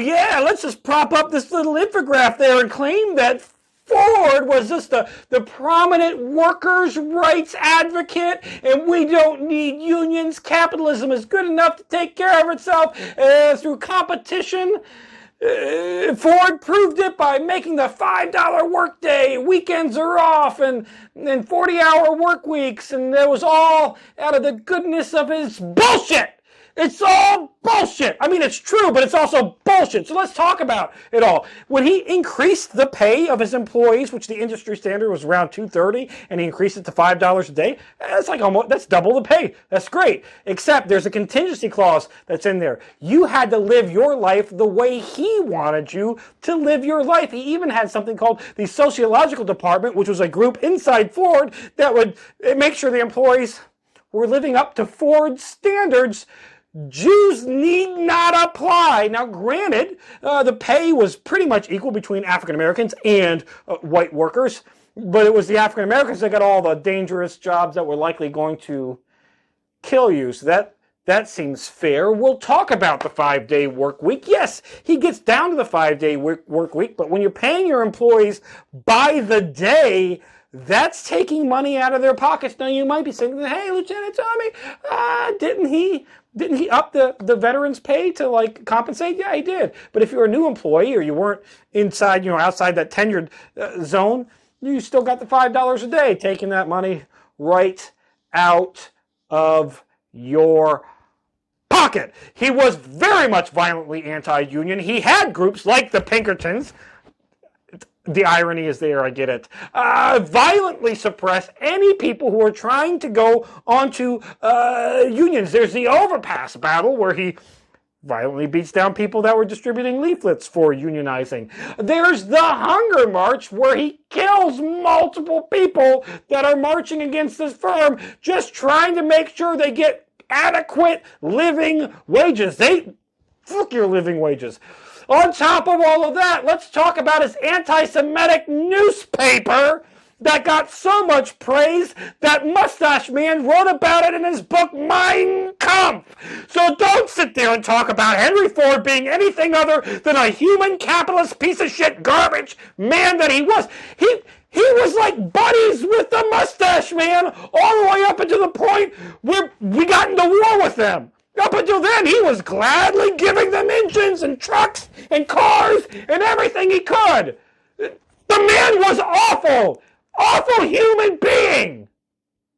yeah, let's just prop up this little infographic there and claim that Ford was just the prominent workers' rights advocate, and we don't need unions. Capitalism is good enough to take care of itself through competition. Ford proved it by making the $5 workday, weekends are off, and 40-hour work weeks, and it was all out of the goodness of his bullshit. It's all bullshit. I mean, it's true, but it's also bullshit. So let's talk about it all. When he increased the pay of his employees, which the industry standard was around $2.30, and he increased it to $5 a day, that's double the pay. That's great. Except there's a contingency clause that's in there. You had to live your life the way he wanted you to live your life. He even had something called the sociological department, which was a group inside Ford that would make sure the employees were living up to Ford's standards. Jews need not apply. Now, granted, the pay was pretty much equal between African Americans and white workers, but it was the African Americans that got all the dangerous jobs that were likely going to kill you. So that seems fair. We'll talk about the 5-day work week. Yes, he gets down to the 5-day work week, but when you're paying your employees by the day, that's taking money out of their pockets. Now, you might be saying, hey, Lieutenant Tommy, didn't he up the veterans' pay to compensate? Yeah, he did. But if you're a new employee or you weren't inside, outside that tenured zone, you still got the $5 a day, taking that money right out of your pocket. He was very much violently anti-union. He had groups like the Pinkertons. The irony is there, I get it. Violently suppress any people who are trying to go onto unions. There's the overpass battle where he violently beats down people that were distributing leaflets for unionizing. There's the hunger march where he kills multiple people that are marching against this firm, just trying to make sure they get adequate living wages. Fuck your living wages. On top of all of that, let's talk about his anti-Semitic newspaper that got so much praise that Mustache Man wrote about it in his book, Mein Kampf. So don't sit there and talk about Henry Ford being anything other than a human capitalist piece of shit garbage man that he was. He was like buddies with the Mustache Man all the way up until the point where we got into war with them. Up until then, he was gladly giving them engines and trucks and cars and everything he could. The man was awful. Awful human being.